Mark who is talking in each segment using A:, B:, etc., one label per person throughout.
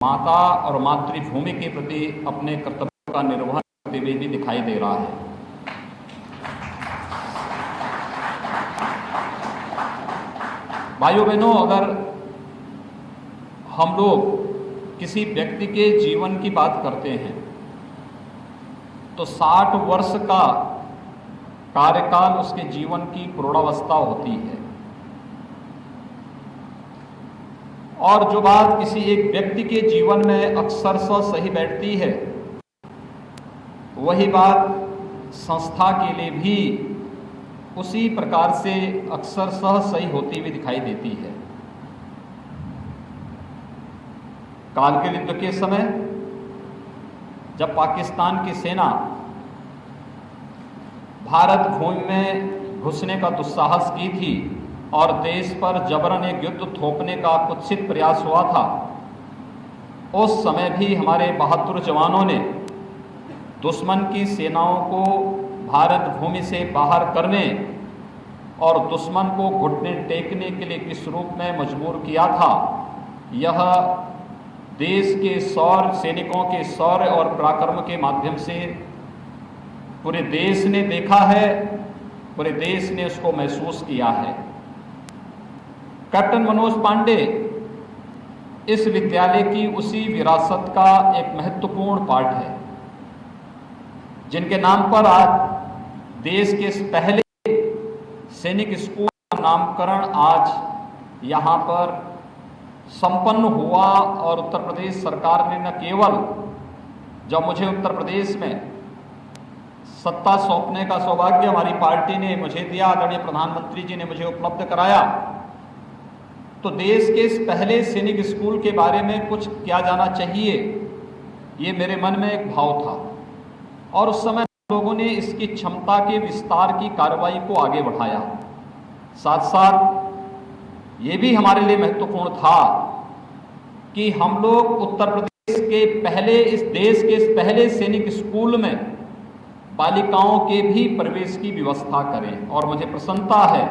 A: माता और मातृभूमि के प्रति अपने कर्तव्य का निर्वहन करते हुए भी दिखाई दे रहा है। भाइयों बहनों, अगर हम लोग किसी व्यक्ति के जीवन की बात करते हैं तो 60 वर्ष का कार्यकाल उसके जीवन की प्रौढ़ावस्था होती है, और जो बात किसी एक व्यक्ति के जीवन में अक्सरशः सही बैठती है वही बात संस्था के लिए भी उसी प्रकार से अक्सरशः सही होती हुई दिखाई देती है। कारगिल युद्ध के समय जब पाकिस्तान की सेना भारत भूमि में घुसने का दुस्साहस की थी और देश पर जबरन एक युद्ध थोपने का कुत्सित प्रयास हुआ था, उस समय भी हमारे बहादुर जवानों ने दुश्मन की सेनाओं को भारत भूमि से बाहर करने और दुश्मन को घुटने टेकने के लिए किस रूप में मजबूर किया था, यह देश के सैनिकों के शौर्य और पराक्रम के माध्यम से पूरे देश ने देखा है, पूरे देश ने उसको महसूस किया है। कैप्टन मनोज पांडे इस विद्यालय की उसी विरासत का एक महत्वपूर्ण पार्ट है, जिनके नाम पर आज देश के इस पहले सैनिक स्कूल का नामकरण आज यहाँ पर संपन्न हुआ। और उत्तर प्रदेश सरकार ने न केवल जब मुझे उत्तर प्रदेश में सत्ता सौंपने का सौभाग्य हमारी पार्टी ने मुझे दिया, आदरणीय प्रधानमंत्री जी ने मुझे उपलब्ध कराया, तो देश के इस पहले सैनिक स्कूल के बारे में कुछ किया जाना चाहिए, ये मेरे मन में एक भाव था। और उस समय लोगों ने इसकी क्षमता के विस्तार की कार्रवाई को आगे बढ़ाया। साथ साथ ये भी हमारे लिए महत्वपूर्ण था कि हम लोग उत्तर प्रदेश के पहले, इस देश के इस पहले सैनिक स्कूल में बालिकाओं के भी प्रवेश की व्यवस्था करें। और मुझे प्रसन्नता है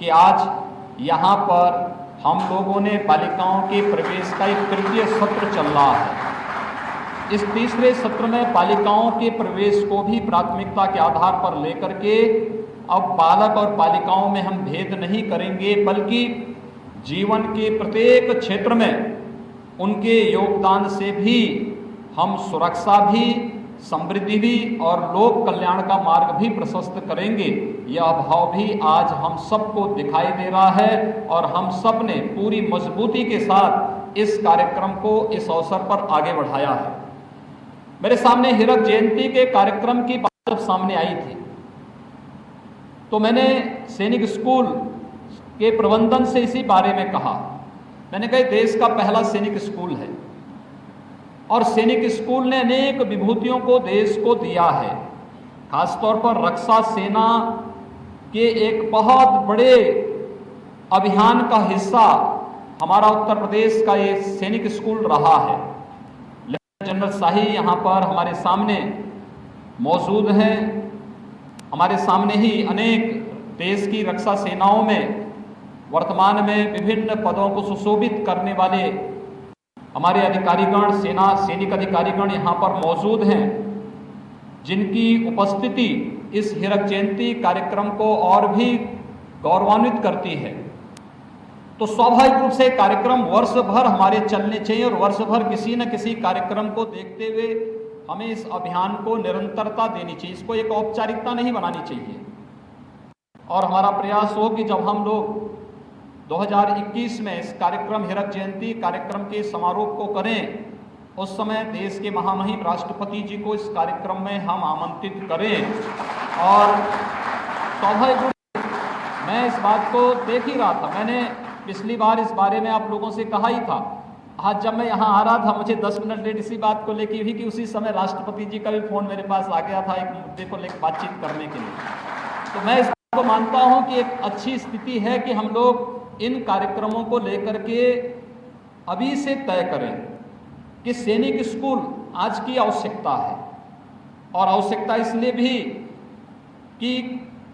A: कि आज यहाँ पर हम लोगों ने बालिकाओं के प्रवेश का एक तृतीय सत्र चल रहा है। इस तीसरे सत्र में बालिकाओं के प्रवेश को भी प्राथमिकता के आधार पर लेकर के अब बालक और बालिकाओं में हम भेद नहीं करेंगे, बल्कि जीवन के प्रत्येक क्षेत्र में उनके योगदान से भी हम सुरक्षा भी, समृद्धि भी और लोक कल्याण का मार्ग भी प्रशस्त करेंगे। यह भाव भी आज हम सबको दिखाई दे रहा है और हम सब ने पूरी मजबूती के साथ इस कार्यक्रम को इस अवसर पर आगे बढ़ाया है। मेरे सामने हीरक जयंती के कार्यक्रम की बात जब सामने आई थी तो मैंने सैनिक स्कूल के प्रबंधन से इसी बारे में कहा। मैंने कहा देश का पहला सैनिक स्कूल है और सैनिक स्कूल ने अनेक विभूतियों को देश को दिया है। खासतौर पर रक्षा सेना के एक बहुत बड़े अभियान का हिस्सा हमारा उत्तर प्रदेश का ये सैनिक स्कूल रहा है। लेफ्टिनेंट जनरल शाही यहाँ पर हमारे सामने मौजूद हैं। हमारे सामने ही अनेक देश की रक्षा सेनाओं में वर्तमान में विभिन्न पदों को सुशोभित करने वाले हमारे अधिकारीगण, सैनिक अधिकारीगण यहाँ पर मौजूद हैं, जिनकी उपस्थिति इस हीरक जयंती कार्यक्रम को और भी गौरवान्वित करती है। तो स्वाभाविक रूप से कार्यक्रम वर्ष भर हमारे चलने चाहिए और वर्ष भर किसी न किसी कार्यक्रम को देखते हुए हमें इस अभियान को निरंतरता देनी चाहिए, इसको एक औपचारिकता नहीं बनानी चाहिए। और हमारा प्रयास हो कि जब हम लोग 2021 में इस कार्यक्रम हीरक जयंती कार्यक्रम के समारोह को करें, उस समय देश के महामहिम राष्ट्रपति जी को इस कार्यक्रम में हम आमंत्रित करें। और स्वाभाविक मैं इस बात को देख ही रहा था, मैंने पिछली बार इस बारे में आप लोगों से कहा ही था। आज जब मैं यहाँ आ रहा था मुझे 10 मिनट लेट इसी बात को लेकर हुई कि उसी समय राष्ट्रपति जी का भी फोन मेरे पास आ गया था एक मुद्दे को लेकर बातचीत करने के लिए। तो मैं इस बात को मानता हूँ कि एक अच्छी स्थिति है कि हम लोग इन कार्यक्रमों को लेकर के अभी से तय करें कि सैनिक स्कूल आज की आवश्यकता है। और आवश्यकता इसलिए भी कि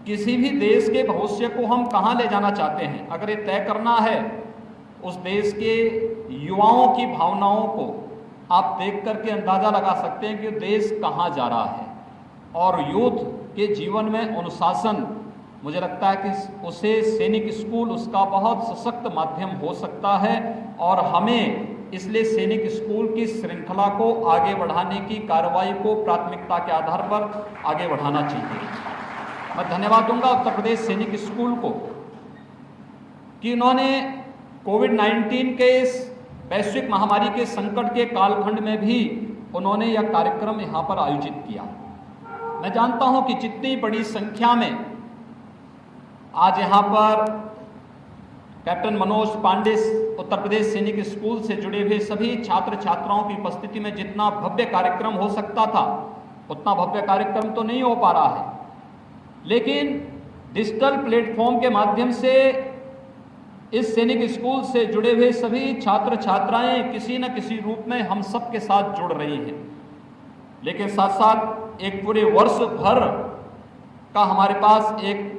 A: किसी भी देश के भविष्य को हम कहाँ ले जाना चाहते हैं, अगर ये तय करना है उस देश के युवाओं की भावनाओं को, आप देख करके अंदाज़ा लगा सकते हैं कि देश कहाँ जा रहा है। और यूथ के जीवन में अनुशासन, मुझे लगता है कि उसे सैनिक स्कूल उसका बहुत सशक्त माध्यम हो सकता है और हमें इसलिए सैनिक स्कूल की श्रृंखला को आगे बढ़ाने की कार्रवाई को प्राथमिकता के आधार पर आगे बढ़ाना चाहिए। मैं धन्यवाद दूंगा उत्तर प्रदेश सैनिक स्कूल को कि उन्होंने कोविड-19 के इस वैश्विक महामारी के संकट के कालखंड में भी उन्होंने यह कार्यक्रम यहाँ पर आयोजित किया। मैं जानता हूँ कि जितनी बड़ी संख्या में आज यहाँ पर कैप्टन मनोज पांडे उत्तर प्रदेश सैनिक स्कूल से जुड़े हुए सभी छात्र छात्राओं की उपस्थिति में जितना भव्य कार्यक्रम हो सकता था उतना भव्य कार्यक्रम तो नहीं हो पा रहा है, लेकिन डिजिटल प्लेटफॉर्म के माध्यम से इस सैनिक स्कूल से जुड़े हुए सभी छात्र छात्राएं किसी न किसी रूप में हम सब के साथ जुड़ रही हैं। लेकिन साथ साथ एक पूरे वर्ष भर का हमारे पास एक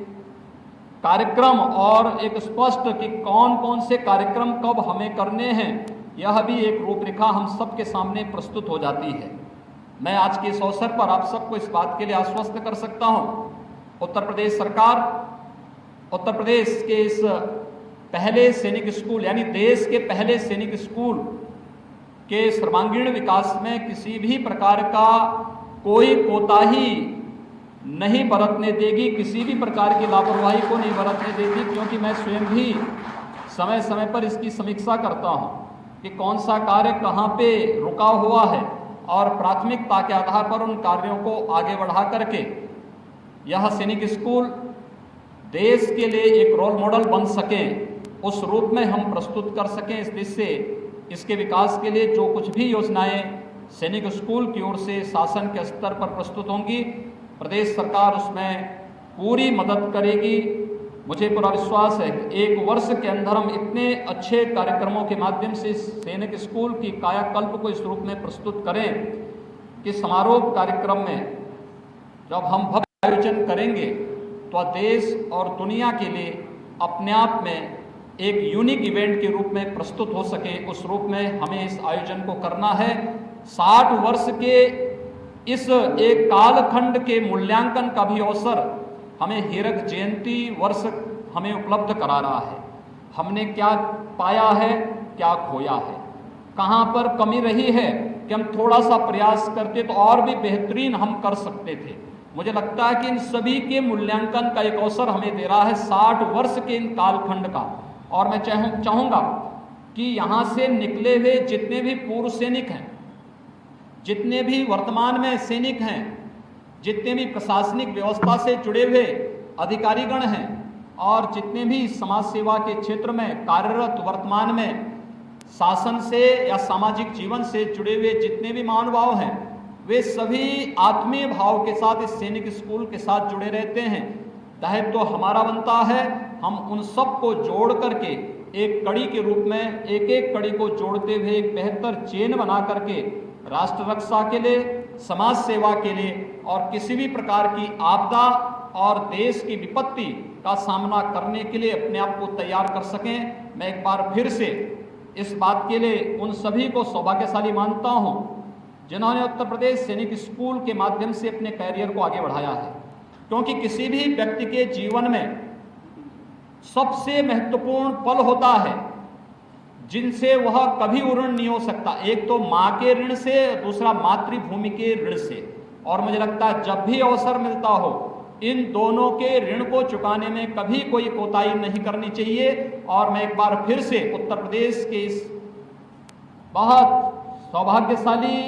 A: कार्यक्रम और एक स्पष्ट कि कौन कौन से कार्यक्रम कब हमें करने हैं, यह भी एक रूपरेखा हम सब के सामने प्रस्तुत हो जाती है। मैं आज के इस अवसर पर आप सबको इस बात के लिए आश्वस्त कर सकता हूं, उत्तर प्रदेश सरकार उत्तर प्रदेश के इस पहले सैनिक स्कूल यानी देश के पहले सैनिक स्कूल के सर्वांगीण विकास में किसी भी प्रकार का कोई कोताही नहीं बरतने देगी, किसी भी प्रकार की लापरवाही को नहीं बरतने देगी, क्योंकि मैं स्वयं भी समय समय पर इसकी समीक्षा करता हूं कि कौन सा कार्य कहां पे रुका हुआ है और प्राथमिकता के आधार पर उन कार्यों को आगे बढ़ा करके यह सैनिक स्कूल देश के लिए एक रोल मॉडल बन सके, उस रूप में हम प्रस्तुत कर सकें। इस दिशा से इसके विकास के लिए जो कुछ भी योजनाएं सैनिक स्कूल की ओर से शासन के स्तर पर प्रस्तुत होंगी, प्रदेश सरकार उसमें पूरी मदद करेगी। मुझे पूरा विश्वास है कि एक वर्ष के अंदर हम इतने अच्छे कार्यक्रमों के माध्यम से सैनिक स्कूल की कायाकल्प को इस रूप में प्रस्तुत करें कि समारोह कार्यक्रम में जब हम भव्य आयोजन करेंगे तो देश और दुनिया के लिए अपने आप में एक यूनिक इवेंट के रूप में प्रस्तुत हो सके, उस रूप में हमें इस आयोजन को करना है। 60 वर्ष के इस एक कालखंड के मूल्यांकन का भी अवसर हमें हीरक जयंती वर्ष हमें उपलब्ध करा रहा है। हमने क्या पाया है, क्या खोया है, कहाँ पर कमी रही है कि हम थोड़ा सा प्रयास करते तो और भी बेहतरीन हम कर सकते थे। मुझे लगता है कि इन सभी के मूल्यांकन का एक अवसर हमें दे रहा है 60 वर्ष के इन कालखंड का। और मैं चाहूँगा कि यहाँ से निकले हुए जितने भी पूर्व सैनिक हैं, जितने भी वर्तमान में सैनिक हैं, जितने भी प्रशासनिक व्यवस्था से जुड़े हुए अधिकारीगण हैं और जितने भी समाज सेवा के क्षेत्र में कार्यरत वर्तमान में शासन से या सामाजिक जीवन से जुड़े हुए जितने भी महानुभाव हैं, वे सभी आत्मीय भाव के साथ इस सैनिक स्कूल के साथ जुड़े रहते हैं। दायित्व तो हमारा बनता है, हम उन सब को जोड़ करके एक कड़ी के रूप में एक एक कड़ी को जोड़ते हुए एक बेहतर चेन बना करके राष्ट्र रक्षा के लिए, समाज सेवा के लिए और किसी भी प्रकार की आपदा और देश की विपत्ति का सामना करने के लिए अपने आप को तैयार कर सकें। मैं एक बार फिर से इस बात के लिए उन सभी को सौभाग्यशाली मानता हूं जिन्होंने उत्तर प्रदेश सैनिक स्कूल के माध्यम से अपने कैरियर को आगे बढ़ाया है, क्योंकि किसी भी व्यक्ति के जीवन में सबसे महत्वपूर्ण पल होता है जिनसे वह कभी ऋण नहीं हो सकता। एक तो माँ के ऋण से, दूसरा मातृभूमि के ऋण से। और मुझे लगता है जब भी अवसर मिलता हो इन दोनों के ऋण को चुकाने में कभी कोई कोताही नहीं करनी चाहिए। और मैं एक बार फिर से उत्तर प्रदेश के इस बहुत सौभाग्यशाली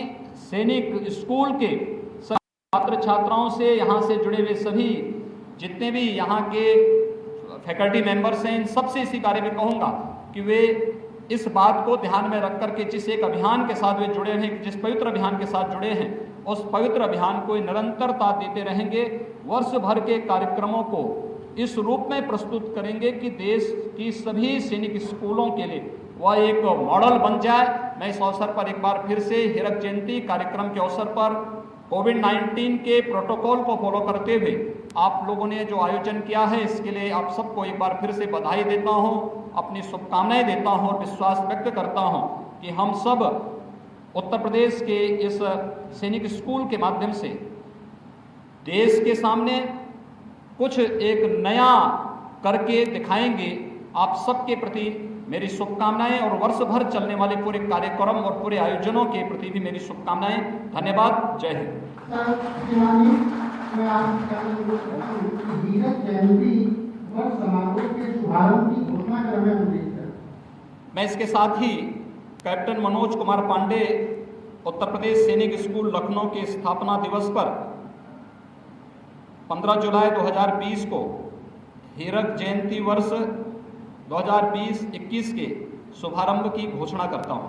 A: सैनिक स्कूल के छात्र छात्राओं से, यहाँ से जुड़े हुए सभी जितने भी यहाँ के फैकल्टी मेंबर्स हैं, इन सबसे इसी कार्य में कहूँगा कि वे इस बात को ध्यान में रख करके जिस एक अभियान के साथ वे जुड़े हैं, जिस पवित्र अभियान के साथ जुड़े हैं, उस पवित्र अभियान को निरंतरता देते रहेंगे। वर्ष भर के कार्यक्रमों को इस रूप में प्रस्तुत करेंगे कि देश की सभी सैनिक स्कूलों के लिए वह एक मॉडल बन जाए। मैं इस अवसर पर एक बार फिर से हीरक जयंती कार्यक्रम के अवसर पर कोविड-19 के प्रोटोकॉल को फॉलो करते हुए आप लोगों ने जो आयोजन किया है, इसके लिए आप सबको एक बार फिर से बधाई देता हूं, अपनी शुभकामनाएं देता हूं और विश्वास व्यक्त करता हूं कि हम सब उत्तर प्रदेश के इस सैनिक स्कूल के माध्यम से देश के सामने कुछ एक नया करके दिखाएंगे। आप सबके प्रति मेरी शुभकामनाएं और वर्ष भर चलने वाले पूरे कार्यक्रम और पूरे आयोजनों के प्रति भी मेरी शुभकामनाएं। धन्यवाद। जय हिंद। मैं इसके साथ ही कैप्टन मनोज कुमार पांडे उत्तर प्रदेश सैनिक स्कूल लखनऊ के स्थापना दिवस पर 15 जुलाई 2020 को हीरक जयंती वर्ष 2020-21 के शुभारंभ की घोषणा करता हूं।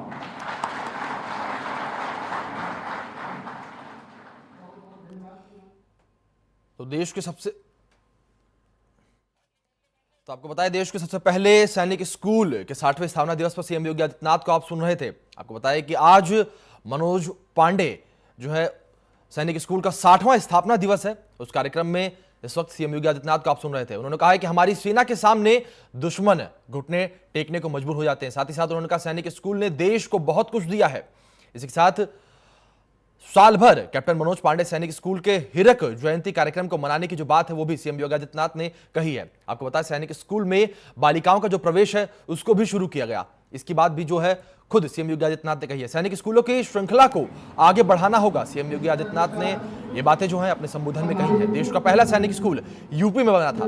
B: तो आपको बताया, देश के सबसे पहले सैनिक स्कूल के 60वें स्थापना दिवस पर सीएम योगी आदित्यनाथ को आप सुन रहे थे। आपको बताया कि आज मनोज पांडे जो है सैनिक स्कूल का 60वां स्थापना दिवस है। उस कार्यक्रम में इस वक्त सीएम योगी आदित्यनाथ को आप सुन रहे थे। उन्होंने कहा है कि हमारी सेना के सामने दुश्मन घुटने टेकने को मजबूर हो जाते हैं। साथ ही साथ उन्होंने कहा सैनिक स्कूल ने देश को बहुत कुछ दिया है। इसी के साथ साल भर कैप्टन मनोज पांडे सैनिक स्कूल के हीरक जयंती कार्यक्रम को मनाने की जो बात है वो भी सीएम योगी आदित्यनाथ ने कही है। आपको बताया सैनिक स्कूल में बालिकाओं का जो प्रवेश है उसको भी शुरू किया गया। इसकी बात भी जो है खुद सीएम योगी आदित्यनाथ ने कही है। सैनिक स्कूलों की श्रृंखला को आगे बढ़ाना होगा। सीएम योगी आदित्यनाथ ने ये बातें जो है अपने संबोधन में कही है। देश का पहला सैनिक स्कूल यूपी में बना था।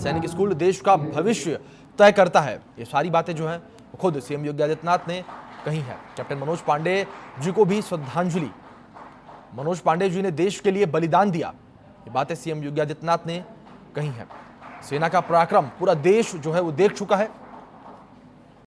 B: सैनिक स्कूल देश का भविष्य तय करता है। ये सारी बातें जो है खुद सीएम योगी आदित्यनाथ ने कही है। कैप्टन मनोज पांडे जी को भी श्रद्धांजलि। मनोज पांडे जी ने देश के लिए बलिदान दिया, ये बातें सीएम योगी आदित्यनाथ ने कही है। सेना का पराक्रम पूरा देश जो है वो देख चुका है।